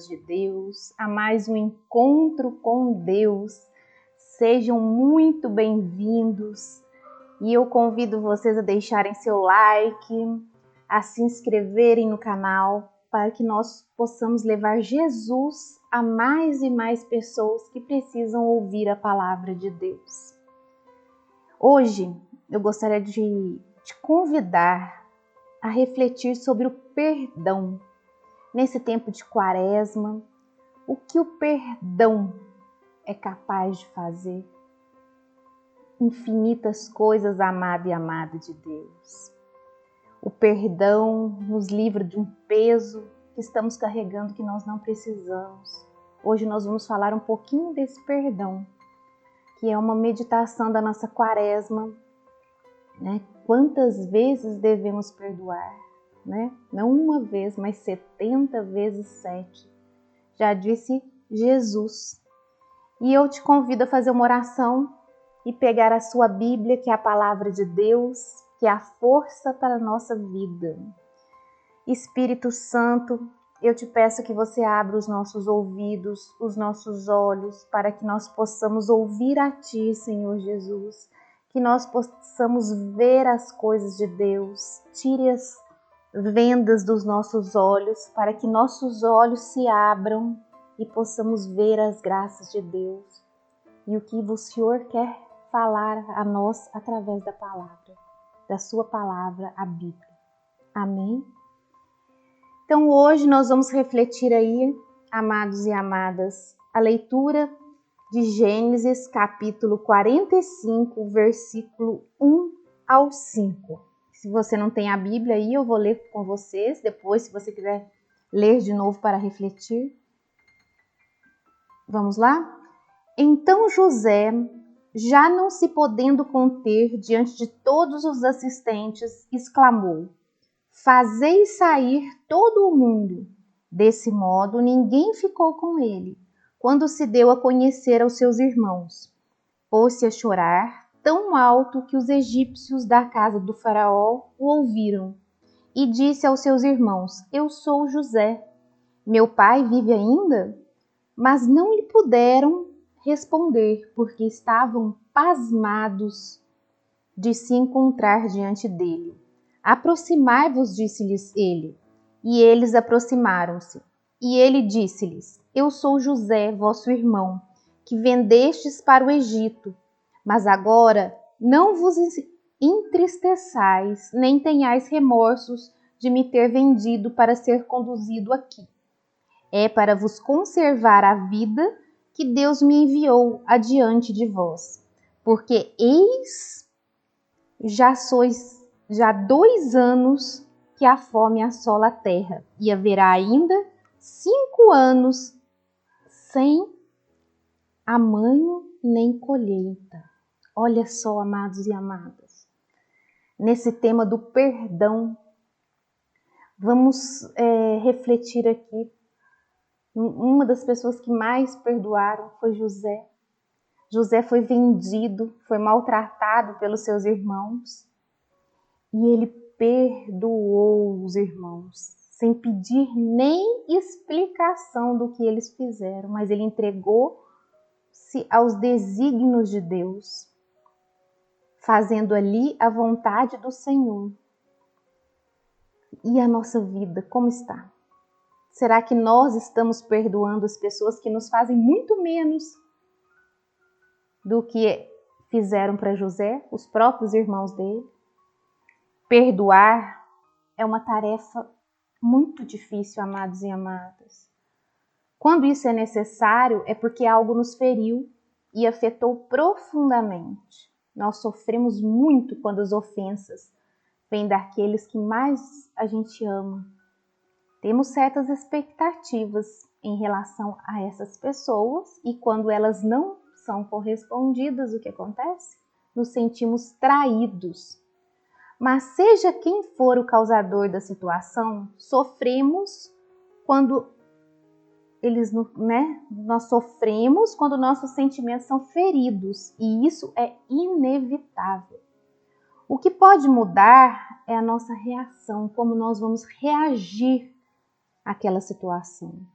amadas de Deus, a mais um encontro com Deus. Sejam muito bem-vindos e eu convido vocês a deixarem seu like, a se inscreverem no canal para que nós possamos levar Jesus a mais e mais pessoas que precisam ouvir a palavra de Deus. Hoje eu gostaria de te convidar a refletir sobre o perdão. Nesse tempo de quaresma, o que o perdão é capaz de fazer? Infinitas coisas, amada e amada de Deus. O perdão nos livra de um peso que estamos carregando que nós não precisamos. Hoje nós vamos falar um pouquinho desse perdão, que é uma meditação da nossa quaresma, né? Quantas vezes devemos perdoar? Né? Não uma vez, mas 70 vezes 7. Já disse Jesus. E eu te convido a fazer uma oração e pegar a sua Bíblia, que é a palavra de Deus, que é a força para a nossa vida. Espírito Santo, eu te peço que você abra os nossos ouvidos, os nossos olhos, para que nós possamos ouvir a Ti, Senhor Jesus. Que nós possamos ver as coisas de Deus. Tire as vendas dos nossos olhos, para que nossos olhos se abram e possamos ver as graças de Deus e o que o Senhor quer falar a nós através da palavra, da sua palavra, a Bíblia. Amém? Então hoje nós vamos refletir aí, amados e amadas, a leitura de Gênesis capítulo 45, versículo 1 ao 5. Se você não tem a Bíblia aí, eu vou ler com vocês. Depois, se você quiser ler de novo para refletir. Vamos lá? Então José, já não se podendo conter diante de todos os assistentes, exclamou: Fazei sair todo o mundo. Desse modo, ninguém ficou com ele, quando se deu a conhecer aos seus irmãos. Pôs-se a chorar tão alto que os egípcios da casa do faraó o ouviram, e disse aos seus irmãos: Eu sou José. Meu pai vive ainda? Mas não lhe puderam responder, porque estavam pasmados de se encontrar diante dele. Aproximai-vos, disse-lhes ele. E eles aproximaram-se. E ele disse-lhes: Eu sou José, vosso irmão, que vendestes para o Egito. Mas agora não vos entristeçais, nem tenhais remorsos de me ter vendido para ser conduzido aqui. É para vos conservar a vida que Deus me enviou adiante de vós. Porque eis, já 2 anos que a fome assola a terra, e haverá ainda 5 anos sem amanho nem colheita. Olha só, amados e amadas, nesse tema do perdão, vamos refletir aqui. Uma das pessoas que mais perdoaram foi José. José foi vendido, foi maltratado pelos seus irmãos e ele perdoou os irmãos, sem pedir nem explicação do que eles fizeram, mas ele entregou-se aos desígnios de Deus, fazendo ali a vontade do Senhor. E a nossa vida, como está? Será que nós estamos perdoando as pessoas que nos fazem muito menos do que fizeram para José, os próprios irmãos dele? Perdoar é uma tarefa muito difícil, amados e amadas. Quando isso é necessário, é porque algo nos feriu e afetou profundamente. Nós sofremos muito quando as ofensas vêm daqueles que mais a gente ama. Temos certas expectativas em relação a essas pessoas e quando elas não são correspondidas, o que acontece? Nos sentimos traídos. Mas seja quem for o causador da situação, sofremos quando nós sofremos quando nossos sentimentos são feridos, e isso é inevitável. O que pode mudar é a nossa reação, como nós vamos reagir àquela situação.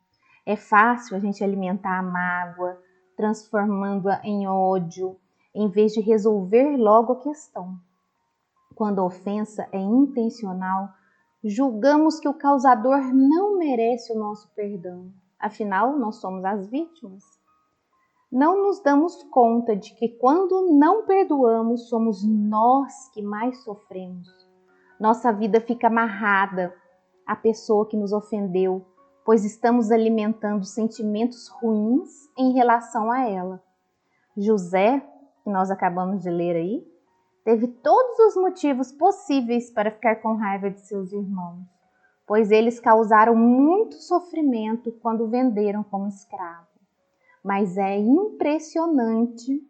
É fácil a gente alimentar a mágoa, transformando-a em ódio, em vez de resolver logo a questão. Quando a ofensa é intencional, julgamos que o causador não merece o nosso perdão. Afinal, nós somos as vítimas. Não nos damos conta de que quando não perdoamos, somos nós que mais sofremos. Nossa vida fica amarrada à pessoa que nos ofendeu, pois estamos alimentando sentimentos ruins em relação a ela. José, que nós acabamos de ler aí, teve todos os motivos possíveis para ficar com raiva de seus irmãos, pois eles causaram muito sofrimento quando o venderam como escravo. Mas é impressionante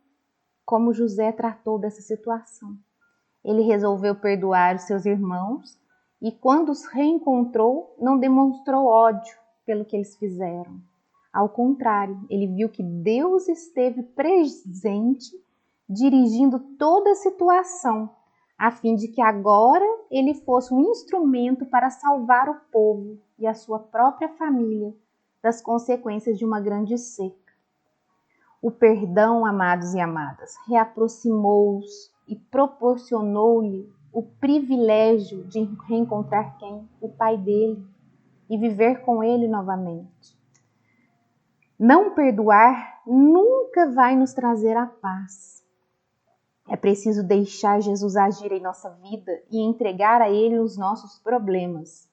como José tratou dessa situação. Ele resolveu perdoar os seus irmãos e, quando os reencontrou, não demonstrou ódio pelo que eles fizeram. Ao contrário, ele viu que Deus esteve presente, dirigindo toda a situação, a fim de que agora ele fosse um instrumento para salvar o povo e a sua própria família das consequências de uma grande seca. O perdão, amados e amadas, reaproximou-os e proporcionou-lhe o privilégio de reencontrar quem? O pai dele, e viver com ele novamente. Não perdoar nunca vai nos trazer a paz. É preciso deixar Jesus agir em nossa vida e entregar a Ele os nossos problemas,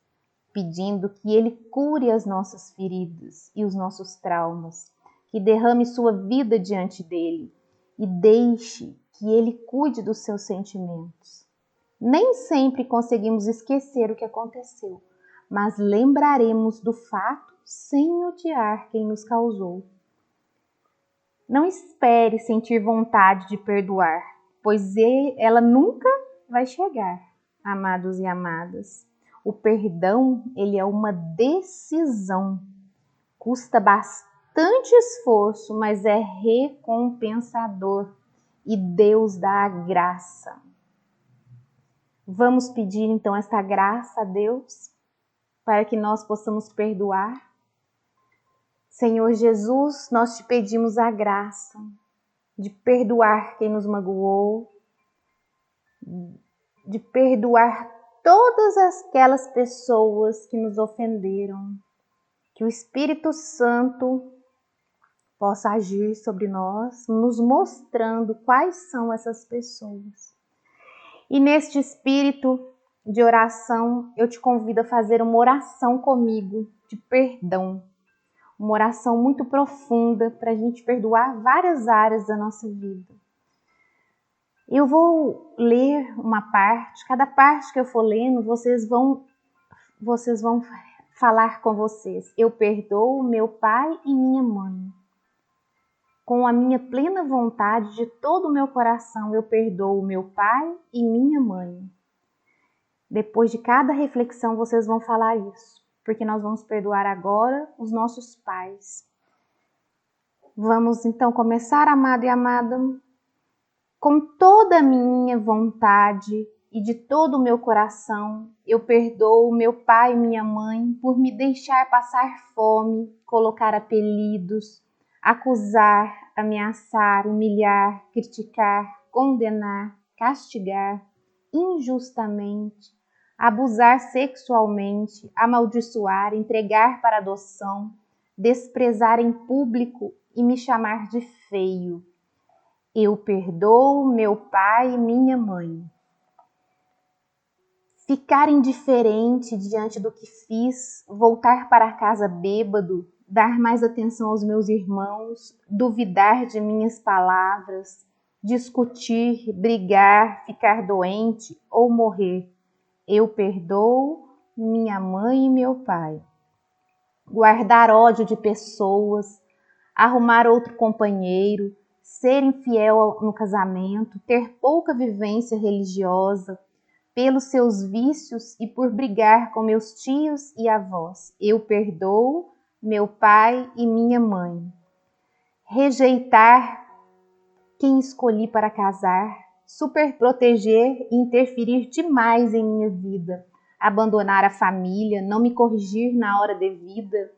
pedindo que Ele cure as nossas feridas e os nossos traumas, que derrame sua vida diante dele e deixe que Ele cuide dos seus sentimentos. Nem sempre conseguimos esquecer o que aconteceu, mas lembraremos do fato sem odiar quem nos causou. Não espere sentir vontade de perdoar, pois ela nunca vai chegar, amados e amadas. O perdão, ele é uma decisão. Custa bastante esforço, mas é recompensador. E Deus dá a graça. Vamos pedir então esta graça a Deus para que nós possamos perdoar. Senhor Jesus, nós te pedimos a graça de perdoar quem nos magoou, de perdoar todas aquelas pessoas que nos ofenderam. Que o Espírito Santo possa agir sobre nós, nos mostrando quais são essas pessoas. E neste espírito de oração, eu te convido a fazer uma oração comigo de perdão. Uma oração muito profunda para a gente perdoar várias áreas da nossa vida. Eu vou ler uma parte, cada parte que eu for lendo, vocês vão falar com vocês. Eu perdoo meu pai e minha mãe. Com a minha plena vontade de todo o meu coração, eu perdoo meu pai e minha mãe. Depois de cada reflexão, vocês vão falar isso, porque nós vamos perdoar agora os nossos pais. Vamos então começar, amado e amada, com toda a minha vontade e de todo o meu coração, eu perdoo meu pai e minha mãe por me deixar passar fome, colocar apelidos, acusar, ameaçar, humilhar, criticar, condenar, castigar injustamente, abusar sexualmente, amaldiçoar, entregar para adoção, desprezar em público e me chamar de feio. Eu perdoo meu pai e minha mãe. Ficar indiferente diante do que fiz, voltar para casa bêbado, dar mais atenção aos meus irmãos, duvidar de minhas palavras, discutir, brigar, ficar doente ou morrer. Eu perdoo minha mãe e meu pai. Guardar ódio de pessoas, arrumar outro companheiro, ser infiel no casamento, ter pouca vivência religiosa, pelos seus vícios e por brigar com meus tios e avós. Eu perdoo meu pai e minha mãe. Rejeitar quem escolhi para casar, superproteger e interferir demais em minha vida, abandonar a família, não me corrigir na hora devida,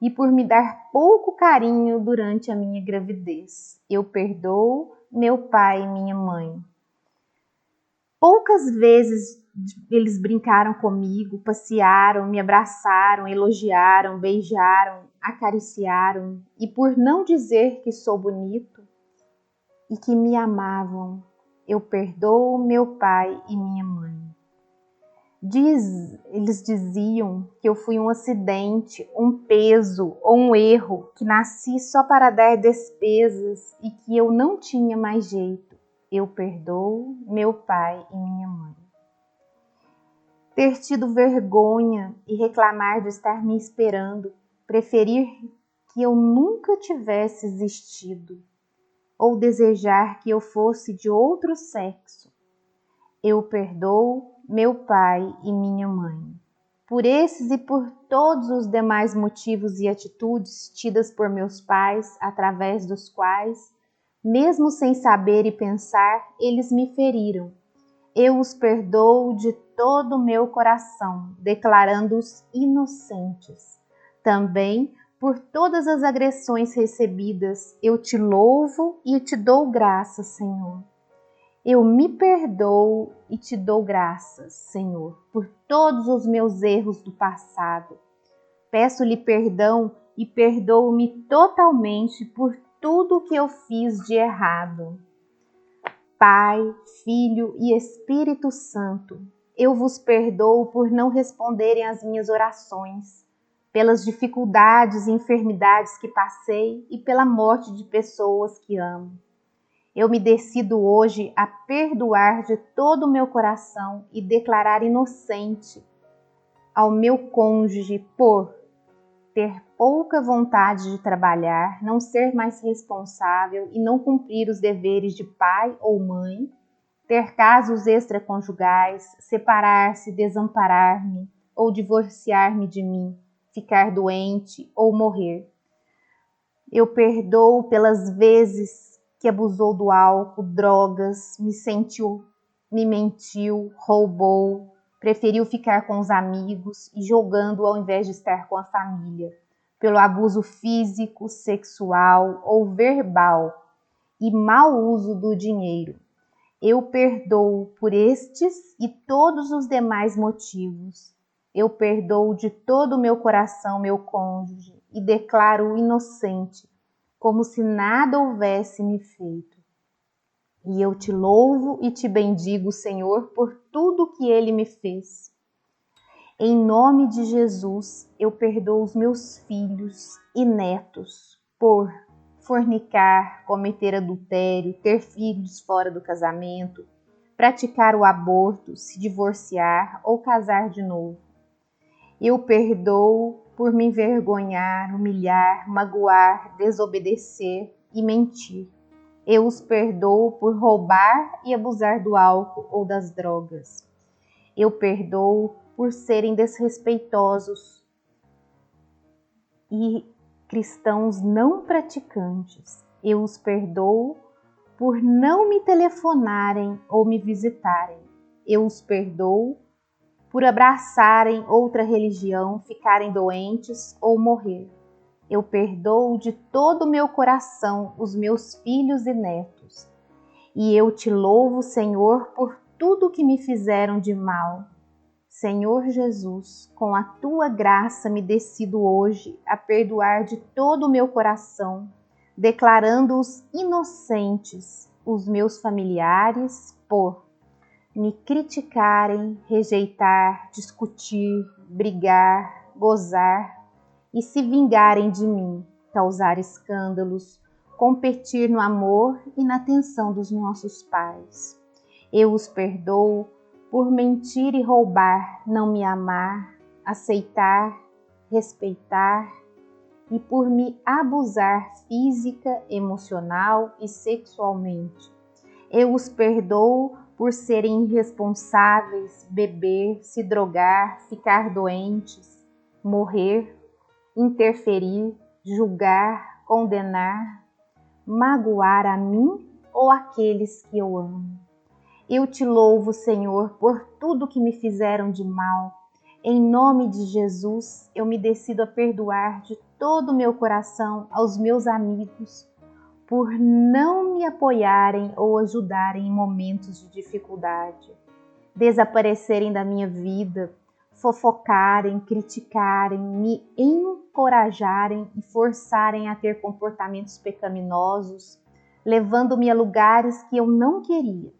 e por me dar pouco carinho durante a minha gravidez. Eu perdoo meu pai e minha mãe. Poucas vezes eles brincaram comigo, passearam, me abraçaram, elogiaram, beijaram, acariciaram, e por não dizer que sou bonito e que me amavam, eu perdoo meu pai e minha mãe. Eles diziam que eu fui um acidente, um peso ou um erro, que nasci só para dar despesas e que eu não tinha mais jeito. Eu perdoo meu pai e minha mãe. Ter tido vergonha e reclamar de estar me esperando, preferir que eu nunca tivesse existido, ou desejar que eu fosse de outro sexo. Eu perdoo meu pai e minha mãe. Por esses e por todos os demais motivos e atitudes tidas por meus pais, através dos quais, mesmo sem saber e pensar, eles me feriram. Eu os perdoo de todo o meu coração, declarando-os inocentes. Também, por todas as agressões recebidas, eu te louvo e te dou graças, Senhor. Eu me perdoo e te dou graças, Senhor, por todos os meus erros do passado. Peço-lhe perdão e perdoo-me totalmente por tudo que eu fiz de errado. Pai, Filho e Espírito Santo, eu vos perdoo por não responderem às minhas orações, pelas dificuldades e enfermidades que passei e pela morte de pessoas que amo. Eu me decido hoje a perdoar de todo o meu coração e declarar inocente ao meu cônjuge por ter pouca vontade de trabalhar, não ser mais responsável e não cumprir os deveres de pai ou mãe, ter casos extraconjugais, separar-se, desamparar-me ou divorciar-me de mim, ficar doente ou morrer. Eu perdoo pelas vezes que abusou do álcool, drogas, me mentiu, roubou, preferiu ficar com os amigos e jogando ao invés de estar com a família, pelo abuso físico, sexual ou verbal e mau uso do dinheiro. Eu perdoo por estes e todos os demais motivos. Eu perdoo de todo o meu coração meu cônjuge e declaro-o inocente, como se nada houvesse me feito. E eu te louvo e te bendigo, Senhor, por tudo que ele me fez. Em nome de Jesus, eu perdoo os meus filhos e netos por fornicar, cometer adultério, ter filhos fora do casamento, praticar o aborto, se divorciar ou casar de novo. Eu perdoo por me envergonhar, humilhar, magoar, desobedecer e mentir. Eu os perdoo por roubar e abusar do álcool ou das drogas. Eu perdoo por serem desrespeitosos e cristãos não praticantes. Eu os perdoo por não me telefonarem ou me visitarem. Eu os perdoo por abraçarem outra religião, ficarem doentes ou morrer. Eu perdoo de todo o meu coração os meus filhos e netos. E eu te louvo, Senhor, por tudo que me fizeram de mal. Senhor Jesus, com a tua graça me decido hoje a perdoar de todo o meu coração, declarando-os inocentes, os meus familiares, por me criticarem, rejeitar, discutir, brigar, gozar e se vingarem de mim, causar escândalos, competir no amor e na atenção dos nossos pais. Eu os perdoo por mentir e roubar, não me amar, aceitar, respeitar e por me abusar física, emocional e sexualmente. Eu os perdoo por serem irresponsáveis, beber, se drogar, ficar doentes, morrer, interferir, julgar, condenar, magoar a mim ou aqueles que eu amo. Eu te louvo, Senhor, por tudo que me fizeram de mal. Em nome de Jesus, eu me decido a perdoar de todo o meu coração aos meus amigos por não me apoiarem ou ajudarem em momentos de dificuldade, desaparecerem da minha vida, fofocarem, criticarem, me encorajarem e forçarem a ter comportamentos pecaminosos, levando-me a lugares que eu não queria.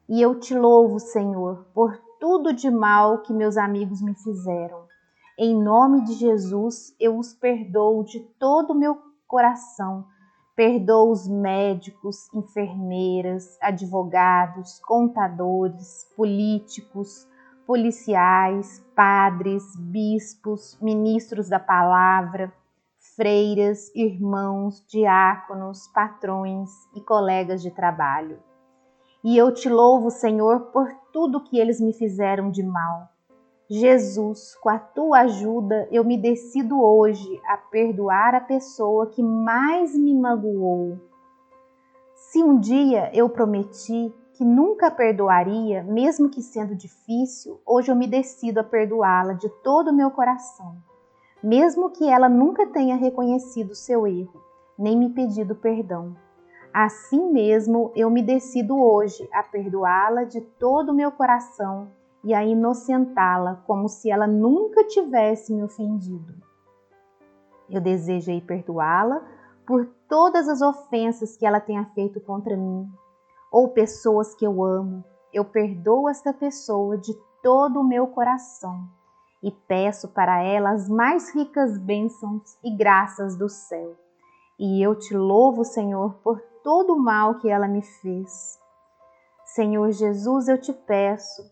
E eu te louvo, Senhor, por tudo de mal que meus amigos me fizeram. Em nome de Jesus, eu os perdoo de todo o meu coração. Perdoo os médicos, enfermeiras, advogados, contadores, políticos, policiais, padres, bispos, ministros da palavra, freiras, irmãos, diáconos, patrões e colegas de trabalho. E eu te louvo, Senhor, por tudo que eles me fizeram de mal. Jesus, com a tua ajuda, eu me decido hoje a perdoar a pessoa que mais me magoou. Se um dia eu prometi que nunca perdoaria, mesmo que sendo difícil, hoje eu me decido a perdoá-la de todo o meu coração, mesmo que ela nunca tenha reconhecido o seu erro, nem me pedido perdão. Assim mesmo, eu me decido hoje a perdoá-la de todo o meu coração e a inocentá-la como se ela nunca tivesse me ofendido. Eu desejo aí perdoá-la por todas as ofensas que ela tenha feito contra mim, ou pessoas que eu amo. Eu perdoo esta pessoa de todo o meu coração e peço para ela as mais ricas bênçãos e graças do céu. E eu te louvo, Senhor, por todo o mal que ela me fez. Senhor Jesus, eu te peço,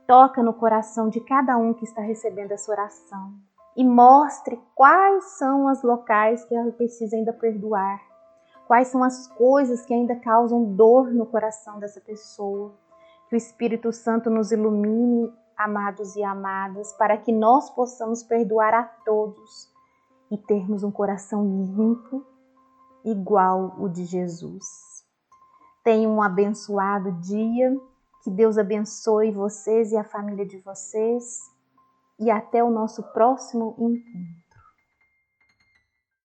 toca no coração de cada um que está recebendo essa oração e mostre quais são os locais que ela precisa ainda perdoar, quais são as coisas que ainda causam dor no coração dessa pessoa. Que o Espírito Santo nos ilumine, amados e amadas, para que nós possamos perdoar a todos e termos um coração limpo, igual o de Jesus. Tenham um abençoado dia, que Deus abençoe vocês e a família de vocês, e até o nosso próximo encontro.